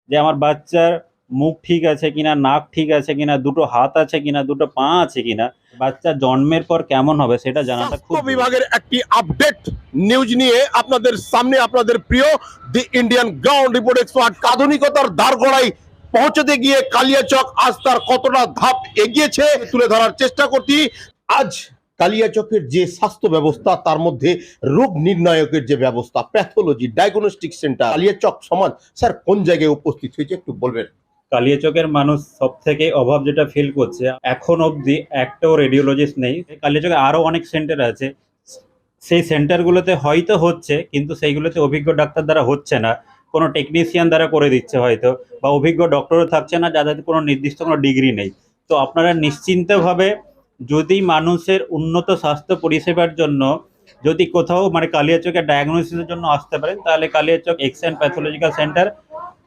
যে আমার বাচ্চার মুখ ঠিক আছে কিনা, নাক ঠিক আছে কিনা, দুটো হাত আছে কিনা, দুটো পা আছে কিনা, বাচ্চা জন্মের পর কেমন হবে সেটা জানাটা খুব স্বাস্থ্য বিভাগের একটি আপডেট নিউজ নিয়ে আপনাদের সামনে আপনাদের প্রিয় the Indian ground report expert. আধুনিকতার দ্বারগড়ায় পৌঁছতে গিয়ে কালিয়াচক আজ তার কতটা ধাপ এগিয়েছে তুলে ধরার চেষ্টা করছি। আজ কালিয়াচকের যে স্বাস্থ্য ব্যবস্থা, তার মধ্যে রোগ নির্ণায়কের যে ব্যবস্থা, প্যাথোলজি, ডায়াগনস্টিক সেন্টার, কালিয়াচক সমাজ স্যার কোন জায়গায় উপস্থিত হয়েছে একটু বলবেন? কালিয়াচকের মানুষ সব থেকে অভাব যেটা ফিল করছে, এখন অবধি একটাও রেডিওলজিস্ট নেই। কালিয়াচকে আরো অনেক সেন্টার আছে, সেই সেন্টারগুলোতে হয়তো হচ্ছে, কিন্তু সেইগুলোতে অভিজ্ঞ ডাক্তার দ্বারা হচ্ছে না, কোনো টেকনিশিয়ান দ্বারা করে দিচ্ছে হয়তো, বা অভিজ্ঞ ডক্টরও থাকছে না যাদের কোনো নির্দিষ্ট কোনো ডিগ্রি নেই। তো আপনারা নিশ্চিন্তভাবে যদি মানুষের উন্নত স্বাস্থ্য পরিষেবার জন্য যদি কোথাও মানে কালিয়াচকের ডায়াগনোসিসের জন্য আসতে পারেন, তাহলে Kaliachak X and pathological centre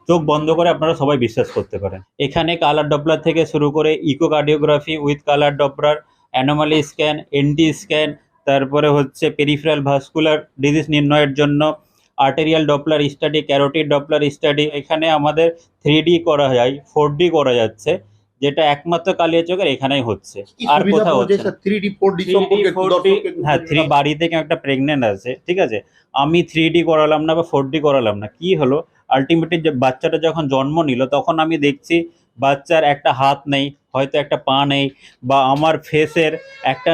চোখ বন্ধ করে আপনারা সবাই বিশ্বাস করতে পারেন। এখানে কালার ডপলার থেকে শুরু করে echocardiography with colour Doppler, anomaly scan, NT scan, তারপরে হচ্ছে পেরিফেরাল ভাস্কুলার ডিজিজ নির্ণয়ের জন্য arterial Doppler study, carotid Doppler study. এখানে আমাদের 3D করা যায়, 4D করা যাচ্ছে, যেটা একমাত্র কালিয়াচকের এখানেই হচ্ছে, আর কোথাও হচ্ছে না। 3D 4D সম্পর্কে একটু দর্শককে একটু হ্যাঁ, বাড়িতে কেউ একটা প্রেগনেন্ট আছে, ঠিক আছে, আমি 3D করালাম না বা 4D করালাম না, কি হলো, আলটিমেটলি যে বাচ্চাটা যখন জন্ম নিল তখন আমি দেখছি বাচ্চার একটা হাত নেই, হয়তো একটা পা নেই, বা আমার ফেসের একটা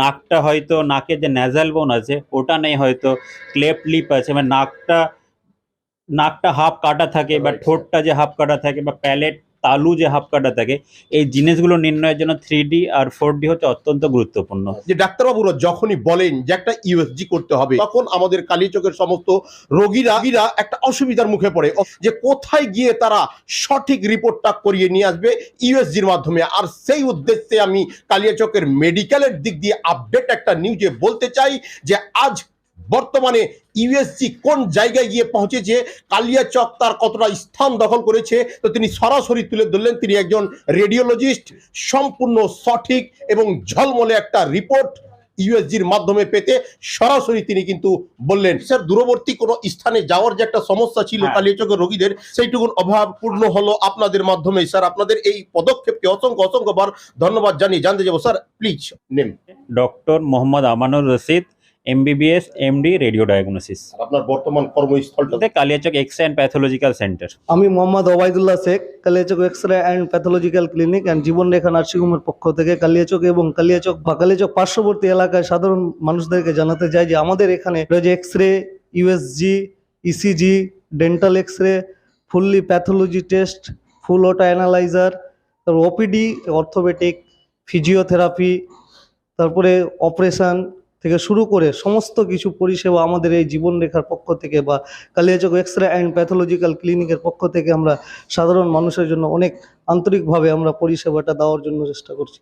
নাকটা হয়তো, নাকের যে ন্যাজাল বোন আছে ওটা নেই, হয়তো ক্লেফট লিপ আছে, মানে নাকটা হাফ কাটা থাকে, বা ঠোঁটটা যে হাফ কাটা থাকে, বা প্যালেট তালু যে হাফ কাটা থাকে। এই জিনিসগুলো নির্ণয়ের জন্য 3D আর 4D হচ্ছে অত্যন্ত গুরুত্বপূর্ণ। যে ডাক্তারবাবুরা যখনই বলেন যে একটা ইউএসজি করতে হবে, তখন আমাদের কালিয়াচকের সমস্ত রোগীরা একটা অসুবিধার মুখে পড়ে যে কোথায় গিয়ে তারা সঠিক রিপোর্টটা করিয়ে নিয়ে আসবে ইউএসজির মাধ্যমে। আর সেই উদ্দেশ্যে আমি কালিয়াচকের মেডিকেলের দিক দিয়ে আপডেট একটা নিউজে বলতে চাই যে আজ বর্তমানে ইউএসজি কোন জায়গায় গিয়ে পৌঁছেছে, কালিয়াচক তার কতটা স্থান দখল করেছে, তো তিনি সরাসরি তুলে ধরলেন। তিনি একজন রেডিওলজিস্ট, সম্পূর্ণ সঠিক এবং ঝলমলে একটা রিপোর্ট ইউএসজির মাধ্যমে পেতে সরাসরি তিনি কিন্তু বললেন। স্যার, দূরবর্তী কোনো স্থানে যাওয়ার যে একটা সমস্যা ছিল কালিয়াচকের রোগীদের, সেইটুকুন অভাব পূর্ণ হলো আপনাদের মাধ্যমে। স্যার, আপনাদের এই পদক্ষেপকে অসংখ্য অসংখ্যবার ধন্যবাদ জানিয়ে জানতে যাবো sir, please name. Doctor Mohammad Amanur Rashid, MBBS MD radio diagnosis. আপনার বর্তমান কর্মস্থলটাতে? Kaliachak X and pathological centre. আমি Mohammad Obaidullah Sheikh, Kaliachak x ray and pathological clinic and Jibanrekha নার্সিংহোমের পক্ষ থেকে কালিয়াচক এবং কালিয়াচক বা কালিয়াচক পার্শ্ববর্তী এলাকায় সাধারণ মানুষদেরকে জানাতে চাই যে আমাদের এখানে রয়েছে x ray, USG, ECG, dental x ray, fully pathology test, full auto analyser, তারপর ওপিডি, অর্থোপেডিক, ফিজিওথেরাপি, তারপরে অপারেশন থেকে শুরু করে সমস্ত কিছু পরিষেবা আমাদের এই জীবনরেখার পক্ষ থেকে বা কালিয়াচক এক্সরে অ্যান্ড প্যাথোলজিক্যাল ক্লিনিকের পক্ষ থেকে আমরা সাধারণ মানুষের জন্য অনেক আন্তরিকভাবে আমরা পরিষেবাটা দেওয়ার জন্য চেষ্টা করছি।